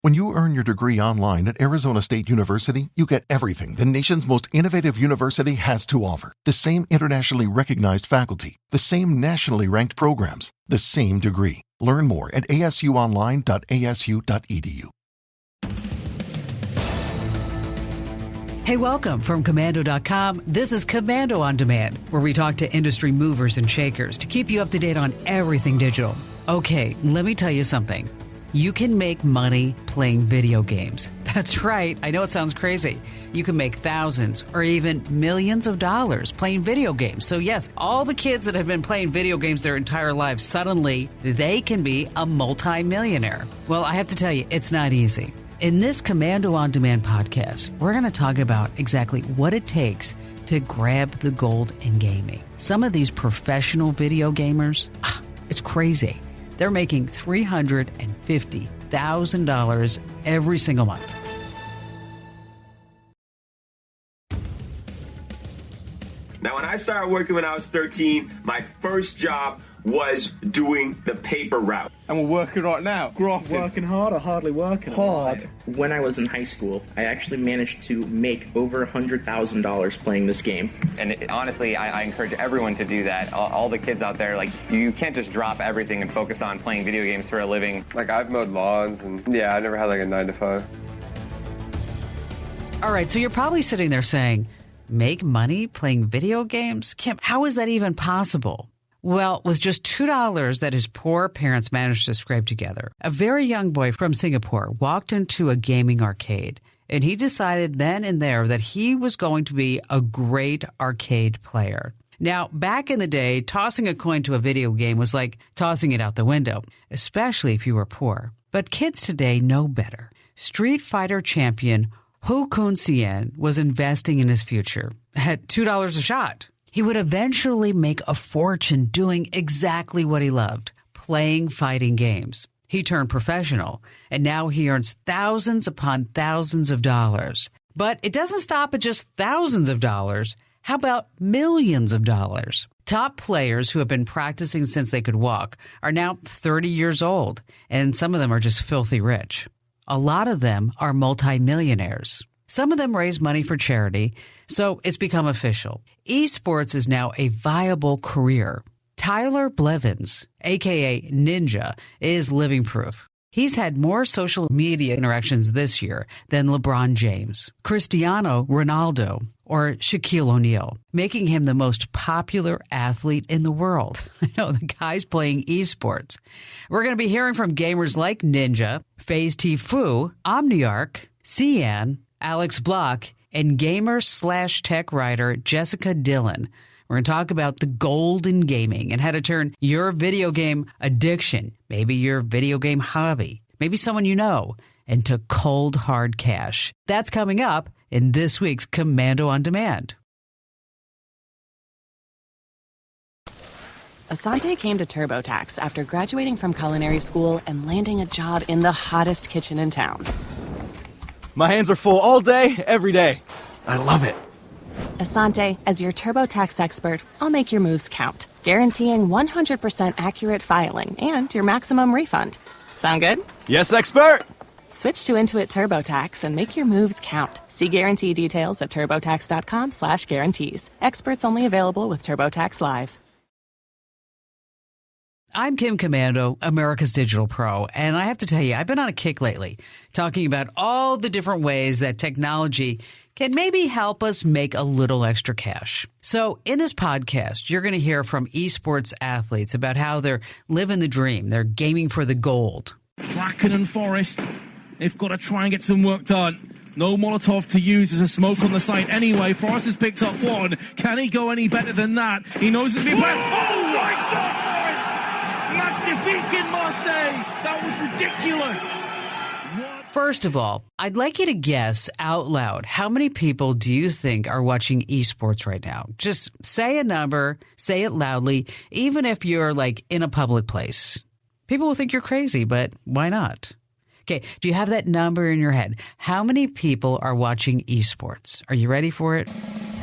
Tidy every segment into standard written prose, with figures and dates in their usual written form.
When you earn your degree online at Arizona State University, you get everything the nation's most innovative university has to offer. The same internationally recognized faculty, the same nationally ranked programs, the same degree. Learn more at asuonline.asu.edu. Hey, welcome from Komando.com. This is Komando on Demand, where we talk to industry movers and shakers to keep you up to date on everything digital. Okay, let me tell you something. You can make money playing video games. That's right. I know it sounds crazy. You can make thousands or even millions of dollars playing video games. So yes, all the kids that have been playing video games their entire lives, suddenly they can be a multi-millionaire. Well, I have to tell you, it's not easy. In this Komando on Demand podcast, we're going to talk about exactly what it takes to grab the gold in gaming. Some of these professional video gamers, it's crazy. They're making $350,000 every single month. Now, when I started working when I was 13, my first job was doing the paper route. And we're working right now, grafting. Working hard or hardly working? Hard. When I was in high school, I actually managed to make over $100,000 playing this game. And honestly, I encourage everyone to do that. All the kids out there, you can't just drop everything and focus on playing video games for a living. I've mowed lawns, and I never had a 9 to 5. All right, so you're probably sitting there saying, make money playing video games? Kim, how is that even possible? Well, with just $2 that his poor parents managed to scrape together, a very young boy from Singapore walked into a gaming arcade, and he decided then and there that he was going to be a great arcade player. Now, back in the day, tossing a coin to a video game was like tossing it out the window, especially if you were poor. But kids today know better. Street Fighter champion Hu Kun Sien was investing in his future at $2 a shot. He would eventually make a fortune doing exactly what he loved, playing fighting games. He turned professional, and now he earns thousands upon thousands of dollars. But it doesn't stop at just thousands of dollars. How about millions of dollars? Top players who have been practicing since they could walk are now 30 years old, and some of them are just filthy rich. A lot of them are multimillionaires. Some of them raise money for charity, so it's become official. Esports is now a viable career. Tyler Blevins, a.k.a. Ninja, is living proof. He's had more social media interactions this year than LeBron James, Cristiano Ronaldo, or Shaquille O'Neal, making him the most popular athlete in the world. I know, the guy's playing esports. We're going to be hearing from gamers like Ninja, FaZe T Fu, Omniarch, Cian, Alex Block, and gamer/tech writer Jessica Dillon. We're going to talk about the gold in gaming and how to turn your video game addiction, maybe your video game hobby, maybe someone you know, into cold, hard cash. That's coming up in this week's Komando on Demand. Asante came to TurboTax after graduating from culinary school and landing a job in the hottest kitchen in town. My hands are full all day, every day. I love it. Asante, as your TurboTax expert, I'll make your moves count, guaranteeing 100% accurate filing and your maximum refund. Sound good? Yes, expert! Switch to Intuit TurboTax and make your moves count. See guarantee details at turbotax.com/guarantees. Experts only available with TurboTax Live. I'm Kim Komando, America's Digital Pro, and I have to tell you, I've been on a kick lately, talking about all the different ways that technology can maybe help us make a little extra cash. So in this podcast, you're going to hear from esports athletes about how they're living the dream. They're gaming for the gold. Bracken and Forest, they've got to try and get some work done. No Molotov to use as a smoke on the site anyway. Forrest has picked up one. Can he go any better than that? He knows it's been played. Oh, my God, Forrest! Magnifique in Marseille! That was ridiculous! First of all, I'd like you to guess out loud, how many people do you think are watching esports right now? Just say a number, say it loudly, even if you're in a public place. People will think you're crazy, but why not? Okay, do you have that number in your head? How many people are watching esports? Are you ready for it?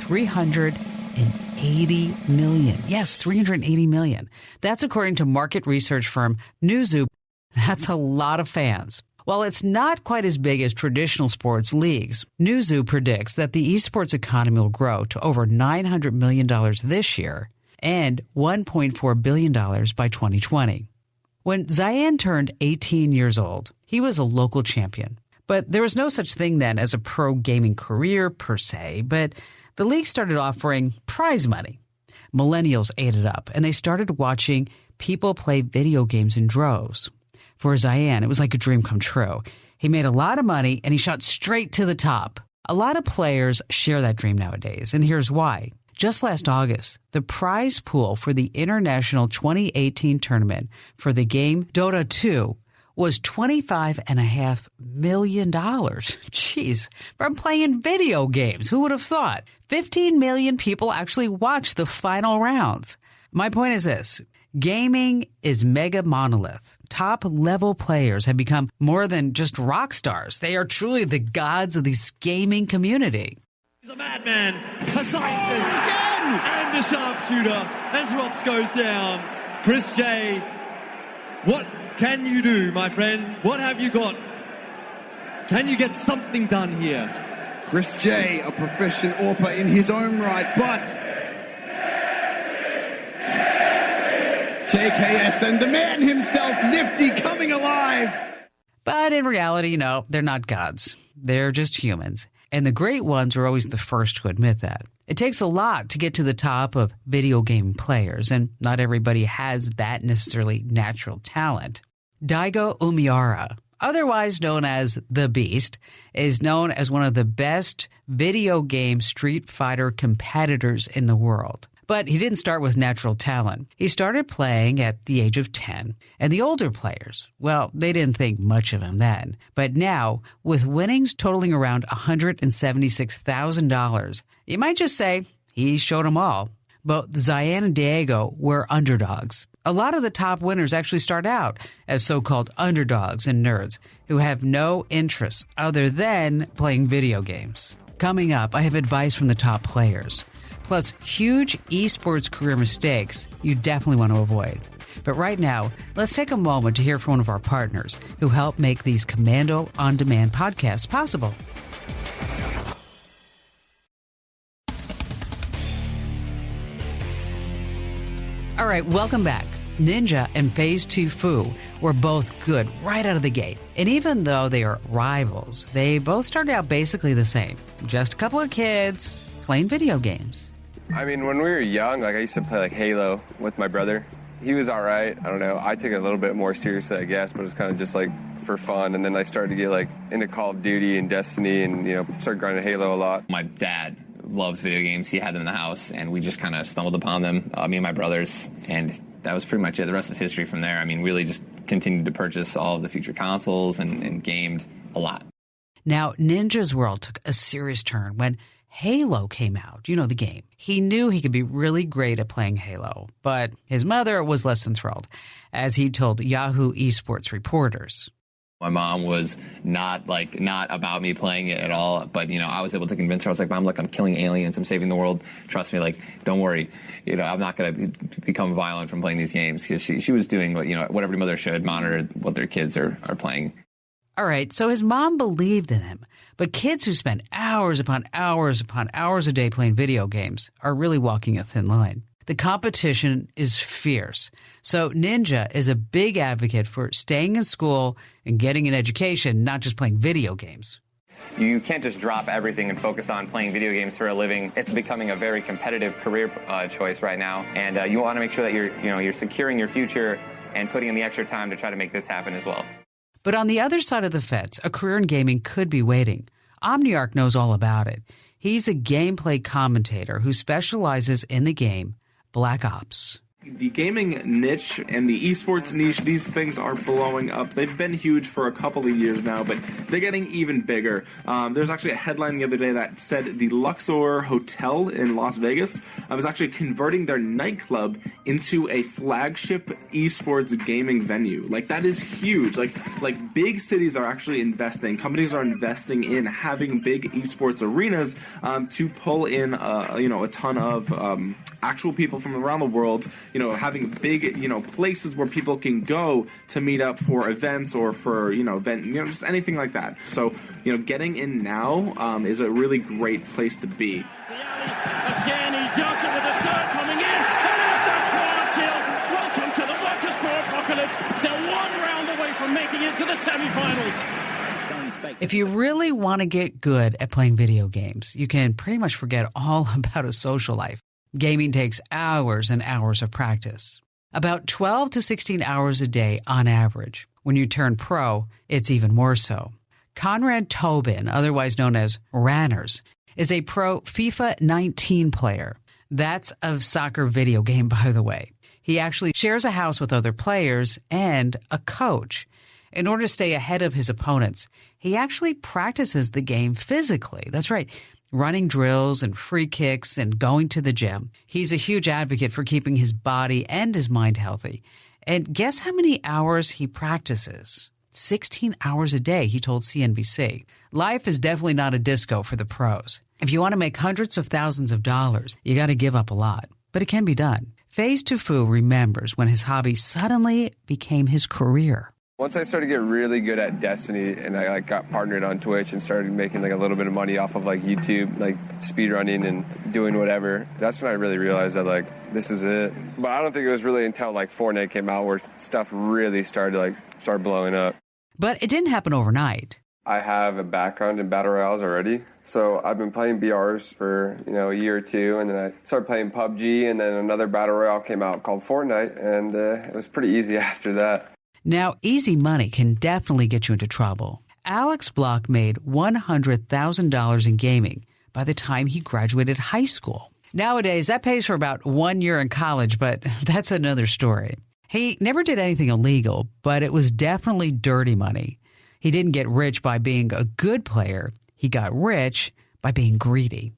380 million. Yes, 380 million. That's according to market research firm Newzoo. That's a lot of fans. While it's not quite as big as traditional sports leagues, Newzoo predicts that the esports economy will grow to over $900 million this year and $1.4 billion by 2020. When Zayan turned 18 years old, he was a local champion. But there was no such thing then as a pro gaming career per se, but the league started offering prize money. Millennials ate it up, and they started watching people play video games in droves. For Zayan, it was like a dream come true. He made a lot of money, and he shot straight to the top. A lot of players share that dream nowadays, and here's why. Just last August, the prize pool for the International 2018 tournament for the game Dota 2 was $25.5 million. Jeez, from playing video games. Who would have thought? 15 million people actually watched the final rounds. My point is this. Gaming is mega monolith. Top-level players have become more than just rock stars. They are truly the gods of this gaming community. He's a madman, a scientist, and a sharpshooter as Rops goes down. Chris J, what can you do, my friend? What have you got? Can you get something done here? Chris J, a proficient AWPer in his own right, but JKS and the man himself, Nifty, coming alive. But in reality, no, they're not gods. They're just humans. And the great ones are always the first to admit that. It takes a lot to get to the top of video game players, and not everybody has that necessarily natural talent. Daigo Umiara, otherwise known as The Beast, is known as one of the best video game Street Fighter competitors in the world. But he didn't start with natural talent. He started playing at the age of 10. And the older players, well, they didn't think much of him then. But now, with winnings totaling around $176,000, you might just say he showed them all. Both Zayan and Diego were underdogs. A lot of the top winners actually start out as so-called underdogs and nerds who have no interests other than playing video games. Coming up, I have advice from the top players. Plus, huge esports career mistakes you definitely want to avoid. But right now, let's take a moment to hear from one of our partners who help make these Komando on-demand podcasts possible. All right, welcome back. Ninja and Phase 2 Fu were both good right out of the gate. And even though they are rivals, they both started out basically the same. Just a couple of kids playing video games. I mean, when we were young, I used to play Halo with my brother. He was all right. I don't know. I took it a little bit more seriously, I guess, but it was kind of just for fun. And then I started to get into Call of Duty and Destiny and, started grinding Halo a lot. My dad loved video games. He had them in the house, and we just kind of stumbled upon them, me and my brothers, and that was pretty much it. The rest is history from there. I mean, really just continued to purchase all of the future consoles and gamed a lot. Now, Ninja's world took a serious turn when Halo came out, you know, the game. He knew he could be really great at playing Halo, but his mother was less than thrilled, as he told Yahoo Esports reporters. My mom was not about me playing it at all, but, I was able to convince her. I was like, Mom, look, I'm killing aliens. I'm saving the world. Trust me, don't worry. I'm not going to become violent from playing these games, because she was doing what every mother should, monitor what their kids are playing. All right, so his mom believed in him. But kids who spend hours upon hours upon hours a day playing video games are really walking a thin line. The competition is fierce. So Ninja is a big advocate for staying in school and getting an education, not just playing video games. You can't just drop everything and focus on playing video games for a living. It's becoming a very competitive career choice right now, and you want to make sure that you're securing your future and putting in the extra time to try to make this happen as well. But on the other side of the fence, a career in gaming could be waiting. Omniarch knows all about it. He's a gameplay commentator who specializes in the game Black Ops. The gaming niche and the esports niche, these things are blowing up. They've been huge for a couple of years now, but they're getting even bigger. There's actually a headline the other day that said the Luxor Hotel in Las Vegas was actually converting their nightclub into a flagship esports gaming venue. That is huge. Like big cities are actually investing. Companies are investing in having big esports arenas to pull in, a ton of actual people from around the world. having big, places where people can go to meet up for events or for, just anything like that. So, getting in now is a really great place to be. Again, he does it with a third coming in. And there's that quad kill. Welcome to the Motorsport Apocalypse. They're one round away from making it to the semifinals. If you really want to get good at playing video games, you can pretty much forget all about a social life. Gaming takes hours and hours of practice. About 12 to 16 hours a day on average. When you turn pro, it's even more so. Conrad Tobin, otherwise known as Ranners, is a pro FIFA 19 player. That's a soccer video game, by the way. He actually shares a house with other players and a coach. In order to stay ahead of his opponents, he actually practices the game physically. That's right, running drills and free kicks and going to the gym. He's a huge advocate for keeping his body and his mind healthy. And guess how many hours he practices? 16 hours a day, he told CNBC. Life is definitely not a disco for the pros. If you want to make hundreds of thousands of dollars, you got to give up a lot. But it can be done. Faze Tufu remembers when his hobby suddenly became his career. Once I started to get really good at Destiny and I got partnered on Twitch and started making a little bit of money off of YouTube, speedrunning and doing whatever, that's when I really realized that this is it. But I don't think it was really until Fortnite came out where stuff really started start blowing up. But it didn't happen overnight. I have a background in battle royales already. So I've been playing BRs for, a year or two, and then I started playing PUBG, and then another battle royale came out called Fortnite, and it was pretty easy after that. Now, easy money can definitely get you into trouble. Alex Block made $100,000 in gaming by the time he graduated high school. Nowadays, that pays for about 1 year in college, but that's another story. He never did anything illegal, but it was definitely dirty money. He didn't get rich by being a good player. He got rich by being greedy.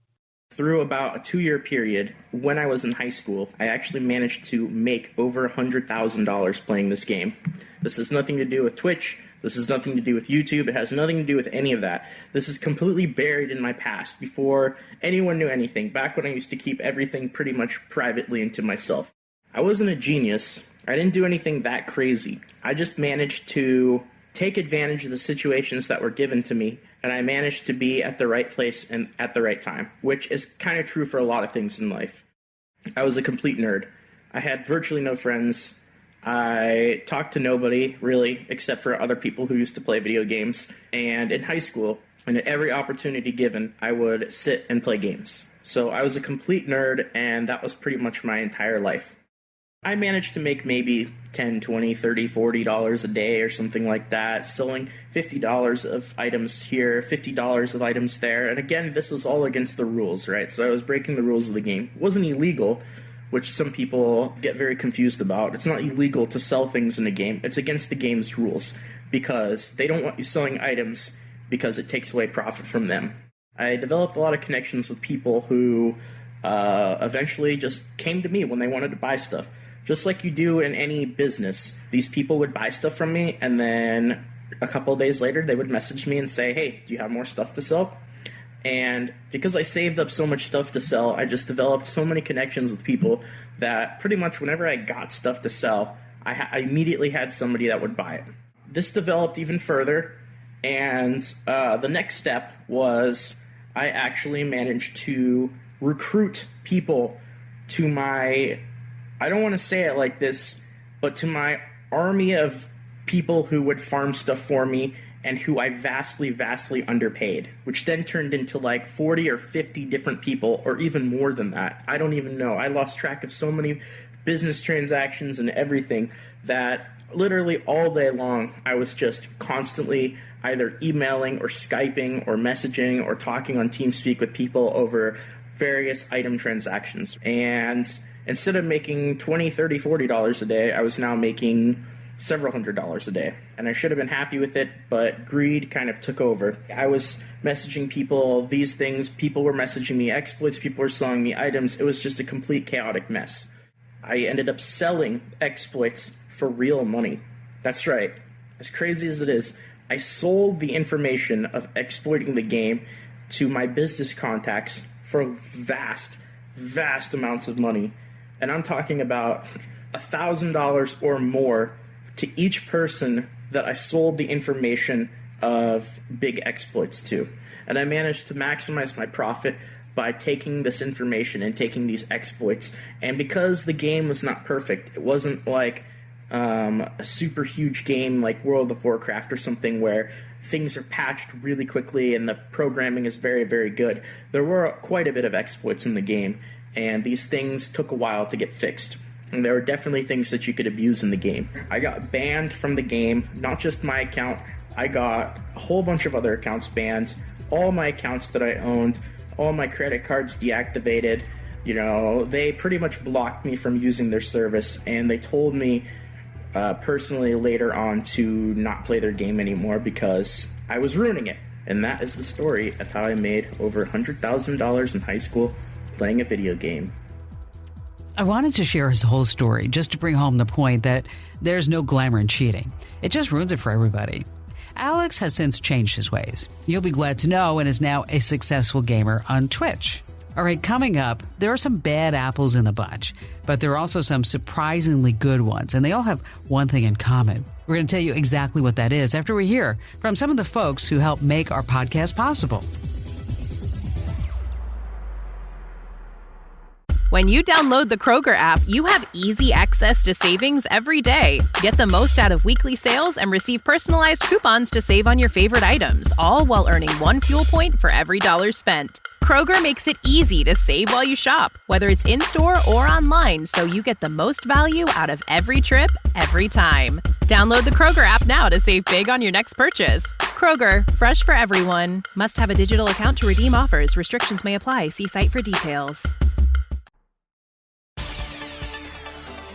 Through about a 2-year period, when I was in high school, I actually managed to make over $100,000 playing this game. This has nothing to do with Twitch. This has nothing to do with YouTube. It has nothing to do with any of that. This is completely buried in my past before anyone knew anything, back when I used to keep everything pretty much privately and to myself. I wasn't a genius. I didn't do anything that crazy. I just managed to take advantage of the situations that were given to me, and I managed to be at the right place and at the right time, which is kind of true for a lot of things in life. I was a complete nerd. I had virtually no friends. I talked to nobody, really, except for other people who used to play video games. And in high school, and at every opportunity given, I would sit and play games. So I was a complete nerd, and that was pretty much my entire life. I managed to make maybe $10, $20, $30, $40 a day or something like that, selling $50 of items here, $50 of items there. And again, this was all against the rules, right? So I was breaking the rules of the game. It wasn't illegal, which some people get very confused about. It's not illegal to sell things in a game. It's against the game's rules because they don't want you selling items because it takes away profit from them. I developed a lot of connections with people who eventually just came to me when they wanted to buy stuff. Just like you do in any business, these people would buy stuff from me, and then a couple of days later, they would message me and say, hey, do you have more stuff to sell? And because I saved up so much stuff to sell, I just developed so many connections with people that pretty much whenever I got stuff to sell, I immediately had somebody that would buy it. This developed even further, and the next step was I actually managed to recruit people to my, I don't want to say it like this, but to my army of people who would farm stuff for me and who I vastly, vastly underpaid, which then turned into like 40 or 50 different people, or even more than that. I don't even know. I lost track of so many business transactions and everything that literally all day long I was just constantly either emailing or Skyping or messaging or talking on TeamSpeak with people over various item transactions. And instead of making $20, $30, $40 a day, I was now making several $100s a day. And I should have been happy with it, but greed kind of took over. I was messaging people these things, people were messaging me exploits, people were selling me items. It was just a complete chaotic mess. I ended up selling exploits for real money. That's right. As crazy as it is, I sold the information of exploiting the game to my business contacts for vast, vast amounts of money. And I'm talking about $1,000 or more to each person that I sold the information of big exploits to. And I managed to maximize my profit by taking this information and taking these exploits. And because the game was not perfect, it wasn't like a super huge game like World of Warcraft or something where things are patched really quickly and the programming is very, very good. There were quite a bit of exploits in the game, and these things took a while to get fixed. And there were definitely things that you could abuse in the game. I got banned from the game, not just my account. I got a whole bunch of other accounts banned, all my accounts that I owned, all my credit cards deactivated. You know, they pretty much blocked me from using their service, and they told me personally later on to not play their game anymore because I was ruining it. And that is the story of how I made over $100,000 in high school playing a video game. I wanted to share his whole story just to bring home the point that there's no glamour in cheating. It just ruins it for everybody. Alex has since changed his ways. You'll be glad to know, and is now a successful gamer on Twitch. All right, coming up, there are some bad apples in the bunch, but there are also some surprisingly good ones, and they all have one thing in common. We're going to tell you exactly what that is after we hear from some of the folks who help make our podcast possible. When you download the Kroger app, you have easy access to savings every day. Get the most out of weekly sales and receive personalized coupons to save on your favorite items, all while earning 1 fuel point for every $1 spent. Kroger makes it easy to save while you shop, whether it's in-store or online, so you get the most value out of every trip, every time. Download the Kroger app now to save big on your next purchase. Kroger, fresh for everyone. Must have a digital account to redeem offers. Restrictions may apply. See site for details.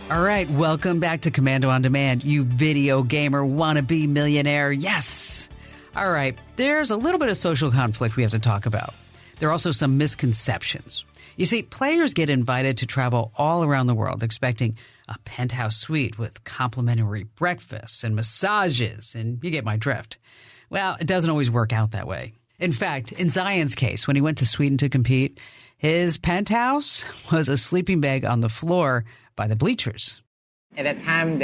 All right, welcome back to Komando on Demand, you video gamer wannabe millionaire. Yes! All right, there's a little bit of social conflict we have to talk about. There are also some misconceptions. You see, players get invited to travel all around the world expecting a penthouse suite with complimentary breakfasts and massages, and you get my drift. Well, it doesn't always work out that way. In fact, in Zion's case, when he went to Sweden to compete, his penthouse was a sleeping bag on the floor by the bleachers. At that time,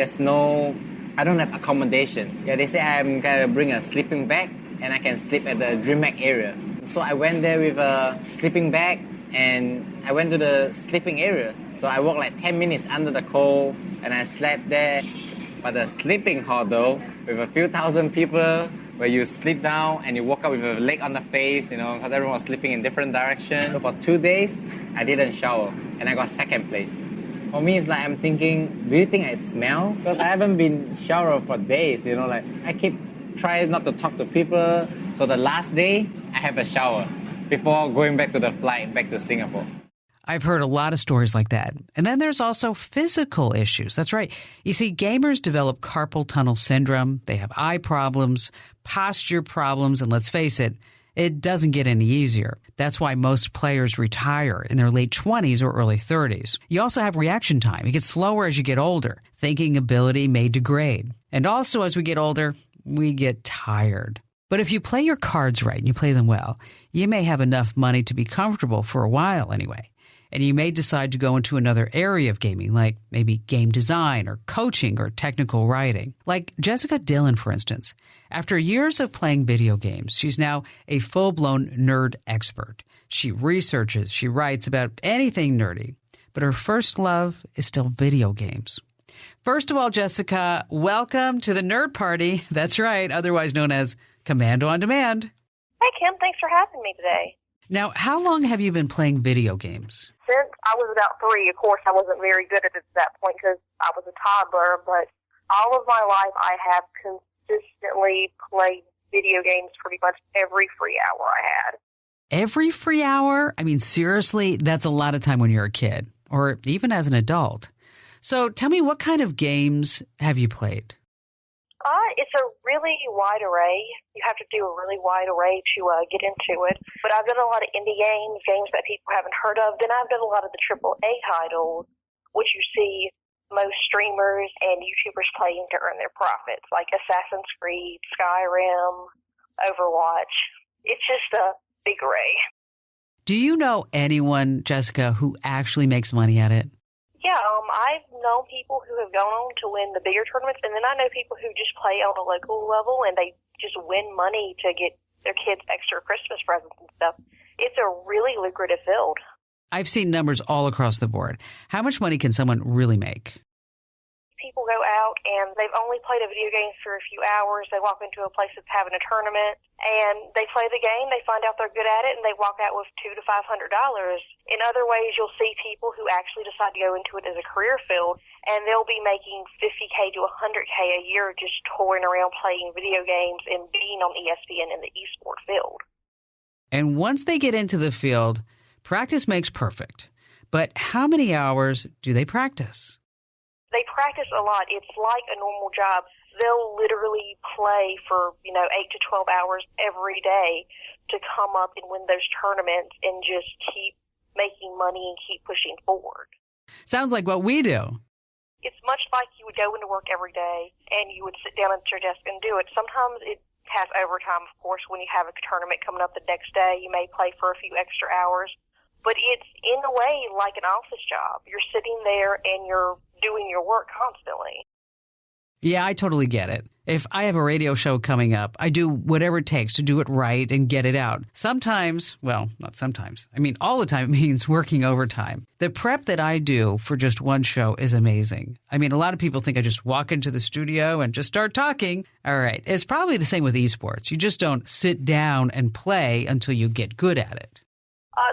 I don't have accommodation. Yeah, they say I'm gonna bring a sleeping bag and I can sleep at the DreamHack area. So I went there with a sleeping bag and I went to the sleeping area. So I walked like 10 minutes under the cold and I slept there. But the sleeping hall though, with a few thousand people, where you sleep down and you woke up with a leg on the face, because everyone was sleeping in different directions. So for 2 days, I didn't shower and I got second place. For me, it's like I'm thinking, do you think I smell? Because I haven't been showered for days, I keep trying not to talk to people. So the last day, I have a shower before going back to the flight back to Singapore. I've heard a lot of stories like that. And then there's also physical issues. That's right. You see, gamers develop carpal tunnel syndrome. They have eye problems, posture problems, and let's face it, it doesn't get any easier. That's why most players retire in their late 20s or early 30s. You also have reaction time. It gets slower as you get older. Thinking ability may degrade. And also as we get older, we get tired. But if you play your cards right and you play them well, you may have enough money to be comfortable for a while anyway. And you may decide to go into another area of gaming, like maybe game design or coaching or technical writing. Like Jessica Dillon, for instance. After years of playing video games, she's now a full-blown nerd expert. She researches, she writes about anything nerdy. But her first love is still video games. First of all, Jessica, welcome to the Nerd Party. That's right, otherwise known as Komando on Demand. Hey, Kim, thanks for having me today. Now, how long have you been playing video games? Since I was about 3, of course, I wasn't very good at it at that point because I was a toddler, but all of my life I have consistently played video games pretty much every free hour I had. Every free hour? I mean, seriously, that's a lot of time when you're a kid, or even as an adult. So tell me, what kind of games have you played? It's a really wide array. You have to do a really wide array to get into it. But I've done a lot of indie games that people haven't heard of. Then I've done a lot of the AAA titles, which you see most streamers and YouTubers playing to earn their profits, like Assassin's Creed, Skyrim, Overwatch. It's just a big array. Do you know anyone, Jessica, who actually makes money at it? Yeah, I've known people who have gone on to win the bigger tournaments, and then I know people who just play on a local level and they just win money to get their kids extra Christmas presents and stuff. It's a really lucrative field. I've seen numbers all across the board. How much money can someone really make? People go out and they've only played a video game for a few hours. They walk into a place that's having a tournament and they play the game. They find out they're good at it and they walk out with $200 to $500. In other ways, you'll see people who actually decide to go into it as a career field and they'll be making $50K to $100K a year just touring around playing video games and being on ESPN in the esport field. And once they get into the field, practice makes perfect. But how many hours do they practice? They practice a lot. It's like a normal job. They'll literally play for, 8 to 12 hours every day to come up and win those tournaments and just keep making money and keep pushing forward. Sounds like what we do. It's much like you would go into work every day and you would sit down at your desk and do it. Sometimes it has overtime, of course. When you have a tournament coming up the next day, you may play for a few extra hours. But it's, in a way, like an office job. You're sitting there and you're doing your work constantly. Yeah, I totally get it. If I have a radio show coming up, I do whatever it takes to do it right and get it out. Sometimes, well, not sometimes. I mean, all the time it means working overtime. The prep that I do for just one show is amazing. I mean, a lot of people think I just walk into the studio and just start talking. All right. It's probably the same with esports. You just don't sit down and play until you get good at it.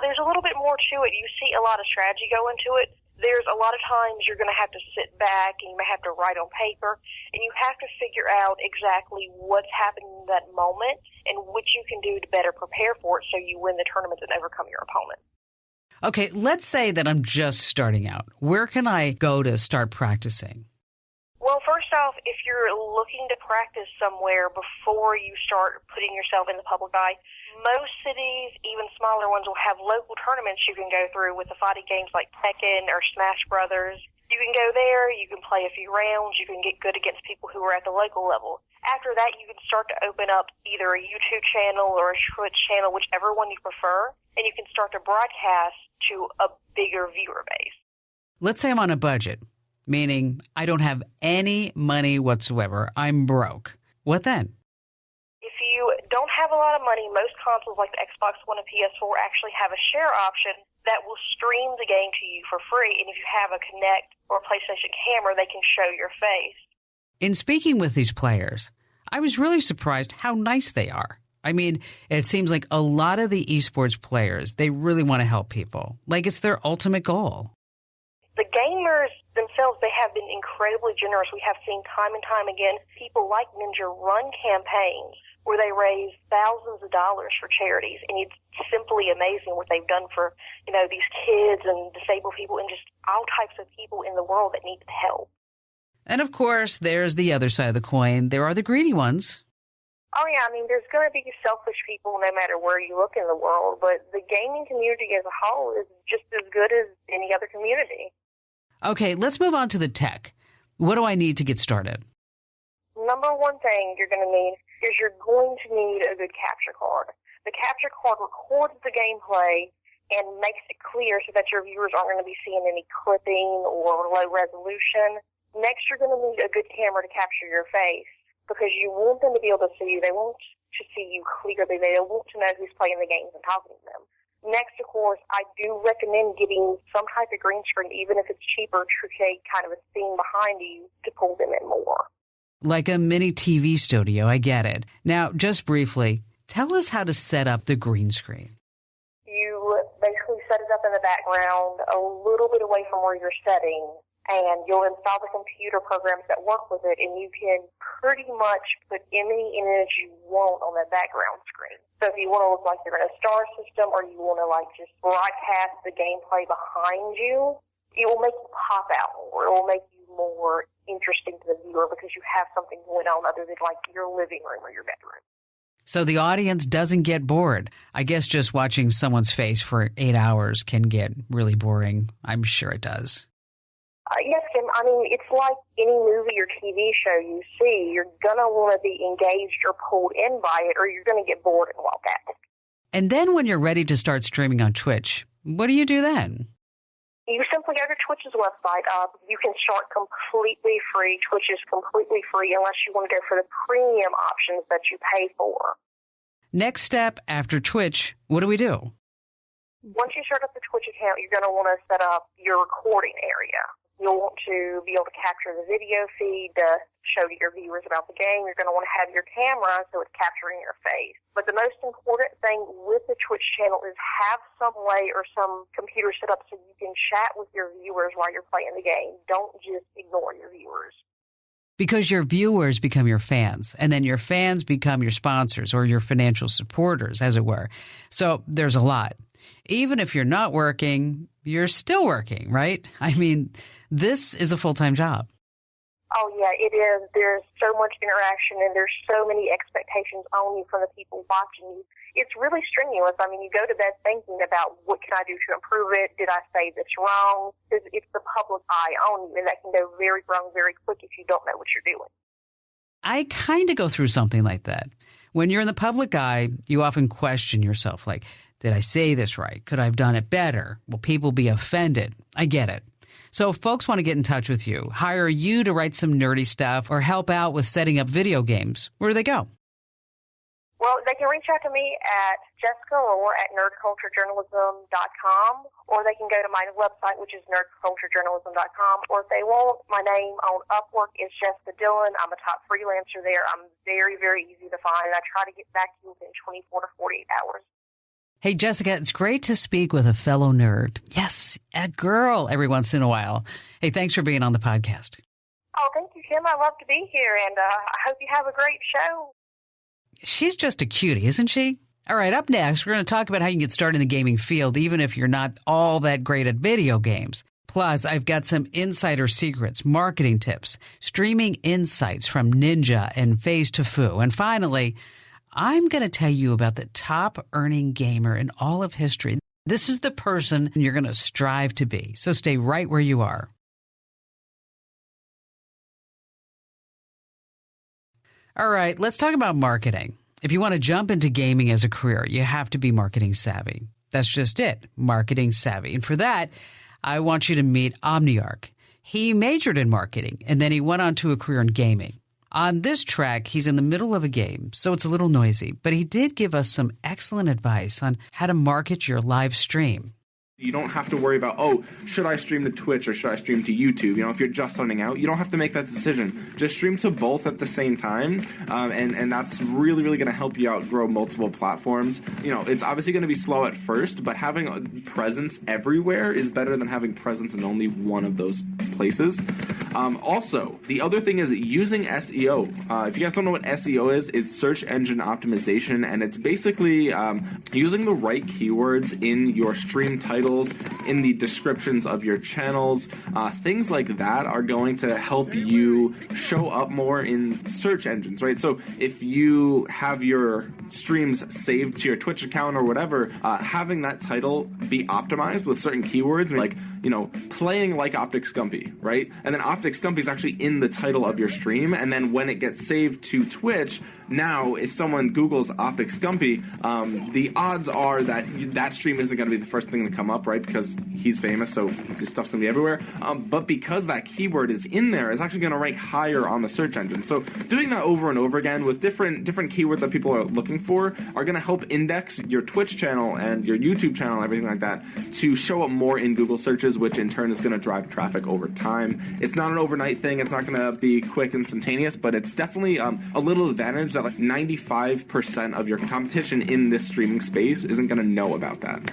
There's a little bit more to it. You see a lot of strategy go into it. There's a lot of times you're going to have to sit back and you may have to write on paper, and you have to figure out exactly what's happening in that moment and what you can do to better prepare for it so you win the tournament and overcome your opponent. Okay, let's say that I'm just starting out. Where can I go to start practicing? Well, first off, if you're looking to practice somewhere before you start putting yourself in the public eye, most cities, even smaller ones, will have local tournaments you can go through with the fighting games like Tekken or Smash Brothers. You can go there, you can play a few rounds, you can get good against people who are at the local level. After that, you can start to open up either a YouTube channel or a Twitch channel, whichever one you prefer, and you can start to broadcast to a bigger viewer base. Let's say I'm on a budget, meaning I don't have any money whatsoever. I'm broke. What then? If you don't have a lot of money, most consoles like the Xbox One and PS4 actually have a share option that will stream the game to you for free. And if you have a Kinect or a PlayStation camera, they can show your face. In speaking with these players, I was really surprised how nice they are. I mean, it seems like a lot of the esports players, they really want to help people. Like it's their ultimate goal. The gamers themselves, they have been incredibly generous. We have seen time and time again people like Ninja run campaigns where they raise thousands of dollars for charities, and it's simply amazing what they've done for, these kids and disabled people and just all types of people in the world that need help. And of course, there's the other side of the coin. There are the greedy ones. Oh, yeah, there's going to be selfish people no matter where you look in the world, but the gaming community as a whole is just as good as any other community. Okay, let's move on to the tech. What do I need to get started? Number one thing you're going to need is you're going to need a good capture card. The capture card records the gameplay and makes it clear so that your viewers aren't going to be seeing any clipping or low resolution. Next, you're going to need a good camera to capture your face because you want them to be able to see you. They want to see you clearly. They want to know who's playing the games and talking to them. Next, of course, I do recommend getting some type of green screen, even if it's cheaper, to create kind of a scene behind you to pull them in more. Like a mini TV studio, I get it. Now, just briefly, tell us how to set up the green screen. You basically set it up in the background a little bit away from where you're setting, and you'll install the computer programs that work with it, and you can pretty much put any image you want on that background screen. So if you want to look like you're in a star system, or you want to just broadcast the gameplay behind you, it will make you pop out more. It will make you more interesting to the viewer because you have something going on other than your living room or your bedroom. So the audience doesn't get bored. I guess just watching someone's face for 8 hours can get really boring. I'm sure it does. Yes, Kim. It's like any movie or TV show you see. You're going to want to be engaged or pulled in by it, or you're going to get bored and walk out. And then when you're ready to start streaming on Twitch, what do you do then? You simply go to Twitch's website. You can start completely free. Twitch is completely free unless you want to go for the premium options that you pay for. Next step after Twitch, what do we do? Once you start up the Twitch account, you're going to want to set up your recording area. You'll want to be able to capture the video feed to show to your viewers about the game. You're going to want to have your camera so it's capturing your face. But the most important thing with the Twitch channel is have some way or some computer set up so you can chat with your viewers while you're playing the game. Don't just ignore your viewers. Because your viewers become your fans, and then your fans become your sponsors or your financial supporters, as it were. So there's a lot. Even if you're not working, you're still working, right? I mean, this is a full-time job. Oh, yeah, it is. There's so much interaction, and there's so many expectations on you from the people watching you. It's really strenuous. I mean, you go to bed thinking about what can I do to improve it? Did I say this wrong? It's the public eye on you, and that can go very wrong very quick if you don't know what you're doing. I kind of go through something like that. When you're in the public eye, you often question yourself, like, did I say this right? Could I have done it better? Will people be offended? I get it. So if folks want to get in touch with you, hire you to write some nerdy stuff, or help out with setting up video games, where do they go? Well, they can reach out to me at Jessica or at nerdculturejournalism.com, or they can go to my website, which is nerdculturejournalism.com, or if they want, my name on Upwork is Jessica Dillon. I'm a top freelancer there. I'm very, very easy to find. I try to get back to you within 24 to 48 hours. Hey, Jessica, it's great to speak with a fellow nerd. Yes, a girl every once in a while. Hey, thanks for being on the podcast. Oh, thank you, Kim. I love to be here, and I hope you have a great show. She's just a cutie, isn't she? All right, up next, we're going to talk about how you can get started in the gaming field, even if you're not all that great at video games. Plus, I've got some insider secrets, marketing tips, streaming insights from Ninja and Phase to Fu. And finally, I'm going to tell you about the top earning gamer in all of history. This is the person you're going to strive to be. So stay right where you are. All right, let's talk about marketing. If you want to jump into gaming as a career, you have to be marketing savvy. That's just it, marketing savvy. And for that, I want you to meet Omniarch. He majored in marketing, and then he went on to a career in gaming. On this track, he's in the middle of a game, so it's a little noisy, but he did give us some excellent advice on how to market your live stream. You don't have to worry about, oh, should I stream to Twitch or should I stream to YouTube? You know, if you're just starting out, you don't have to make that decision. Just stream to both at the same time, and that's really, really going to help you outgrow multiple platforms. You know, it's obviously going to be slow at first, but having a presence everywhere is better than having presence in only one of those places. Also, the other thing is using SEO. If you guys don't know what SEO is, it's search engine optimization, and it's basically using the right keywords in your stream titles, in the descriptions of your channels. Things like that are going to help you show up more in search engines, right? So if you have your streams saved to your Twitch account or whatever, having that title be optimized with certain keywords, like, you know, playing like Optic Scumpy, right? And then Optic Scumpy is actually in the title of your stream, and then when it gets saved to Twitch, now if someone Googles Optic Scumpy, the odds are that that stream isn't going to be the first thing to come up, right? Because he's famous, so this stuff's going to be everywhere. But because that keyword is in there, it's actually going to rank higher on the search engine. So doing that over and over again with different keywords that people are looking for are going to help index your Twitch channel and your YouTube channel and everything like that to show up more in Google searches, which in turn is going to drive traffic over time. It's not an overnight thing. It's not going to be quick, instantaneous, but it's definitely a little advantage that like 95% of your competition in this streaming space isn't going to know about that.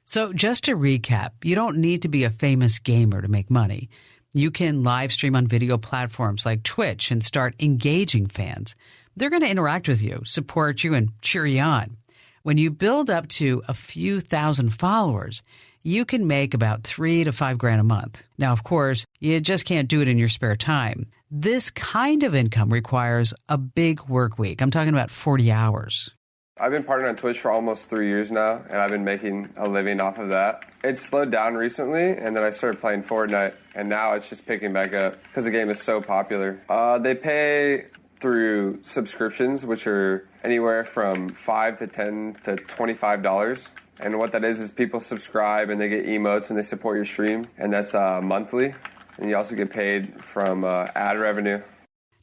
So just to recap, you don't need to be a famous gamer to make money. You can live stream on video platforms like Twitch and start engaging fans. They're going to interact with you, support you, and cheer you on. When you build up to a few thousand followers, you can make about $3,000 to $5,000 a month. Now, of course, you just can't do it in your spare time. This kind of income requires a big work week. I'm talking about 40 hours. I've been partnered on Twitch for almost 3 years now, and I've been making a living off of that. It's slowed down recently, and then I started playing Fortnite, and now it's just picking back up because the game is so popular. They pay through subscriptions, which are anywhere from $5 to $10 to $25. And what that is people subscribe and they get emotes and they support your stream, and that's monthly. And you also get paid from ad revenue.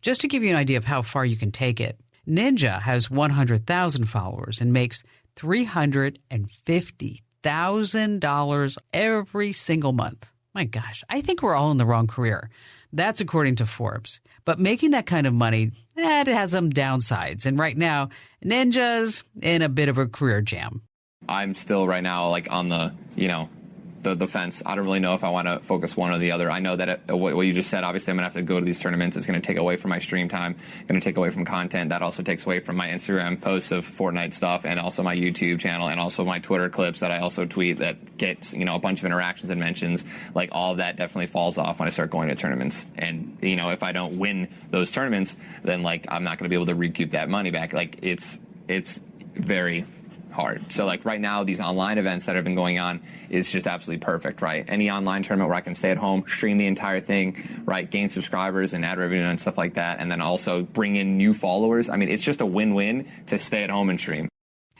Just to give you an idea of how far you can take it, Ninja has 100,000 followers and makes $350,000 every single month. My gosh, I think we're all in the wrong career. That's according to Forbes. But making that kind of money, it has some downsides. And right now, Ninja's in a bit of a career jam. I'm still right now like on the, the fence. I don't really know if I want to focus one or the other. I know that what you just said, obviously I'm going to have to go to these tournaments. It's going to take away from my stream time, going to take away from content. That also takes away from my Instagram posts of Fortnite stuff, and also my YouTube channel, and also my Twitter clips that I also tweet that gets, a bunch of interactions and mentions. Like, all of that definitely falls off when I start going to tournaments. And, if I don't win those tournaments, then like I'm not going to be able to recoup that money back. Like, it's very hard. So like right now, these online events that have been going on is just absolutely perfect, right? Any online tournament where I can stay at home, stream the entire thing, right? Gain subscribers and ad revenue and stuff like that. And then also bring in new followers. I mean, it's just a win-win to stay at home and stream.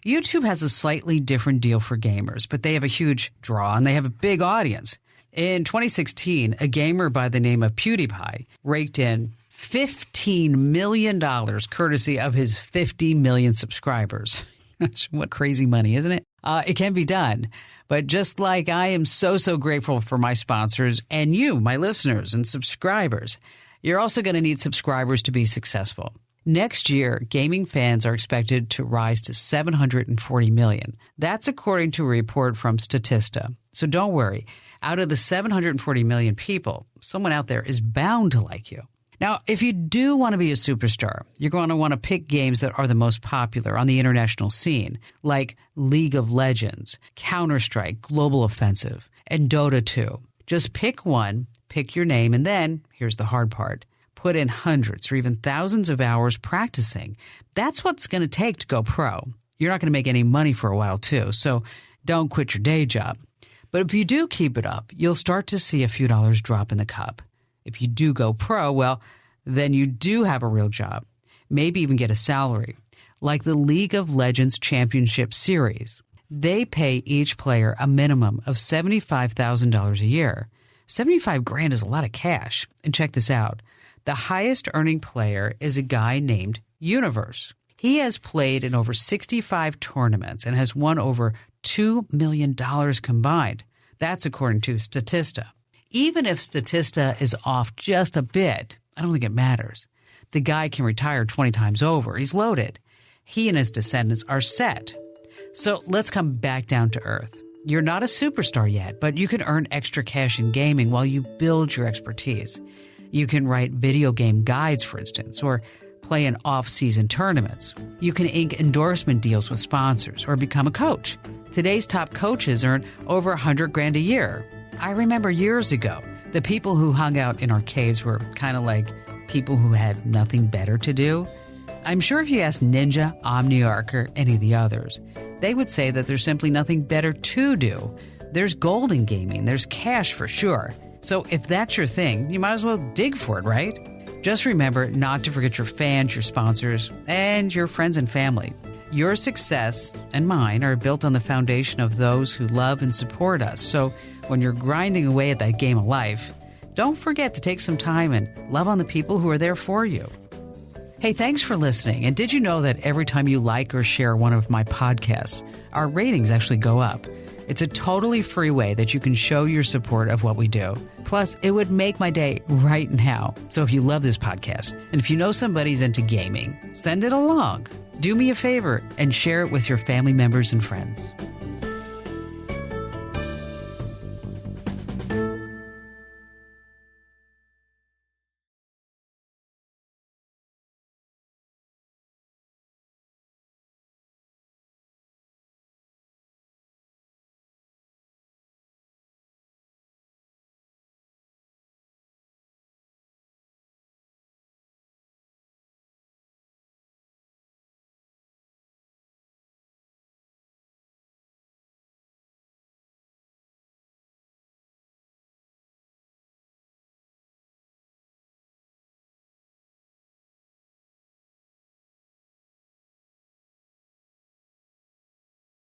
YouTube has a slightly different deal for gamers, but they have a huge draw and they have a big audience. In 2016, a gamer by the name of PewDiePie raked in $15 million courtesy of his 50 million subscribers. What crazy money, isn't it? It can be done. But just like I am so grateful for my sponsors and you, my listeners and subscribers, you're also going to need subscribers to be successful. Next year, gaming fans are expected to rise to 740 million. That's according to a report from Statista. So don't worry. Out of the 740 million people, someone out there is bound to like you. Now, if you do want to be a superstar, you're going to want to pick games that are the most popular on the international scene, like League of Legends, Counter-Strike, Global Offensive, and Dota 2. Just pick one, pick your name, and then, here's the hard part, put in hundreds or even thousands of hours practicing. That's what's going to take to go pro. You're not going to make any money for a while, too, so don't quit your day job. But if you do keep it up, you'll start to see a few dollars drop in the cup. If you do go pro, well, then you do have a real job, maybe even get a salary, like the League of Legends Championship Series. They pay each player a minimum of $75,000 a year. $75,000 is a lot of cash. And check this out. The highest earning player is a guy named Universe. He has played in over 65 tournaments and has won over $2 million combined. That's according to Statista. Even if Statista is off just a bit, I don't think it matters. The guy can retire 20 times over. He's loaded. He and his descendants are set. So let's come back down to earth. You're not a superstar yet, but you can earn extra cash in gaming while you build your expertise. You can write video game guides, for instance, or play in off-season tournaments. You can ink endorsement deals with sponsors or become a coach. Today's top coaches earn over $100,000 a year. I remember years ago, the people who hung out in arcades were kind of like people who had nothing better to do. I'm sure if you asked Ninja, Omniarch, or any of the others, they would say that there's simply nothing better to do. There's gold in gaming, there's cash for sure. So if that's your thing, you might as well dig for it, right? Just remember not to forget your fans, your sponsors, and your friends and family. Your success and mine are built on the foundation of those who love and support us. So when you're grinding away at that game of life, don't forget to take some time and love on the people who are there for you. Hey, thanks for listening. And did you know that every time you like or share one of my podcasts, our ratings actually go up? It's a totally free way that you can show your support of what we do. Plus, it would make my day right now. So if you love this podcast, and if you know somebody's into gaming, send it along. Do me a favor and share it with your family members and friends.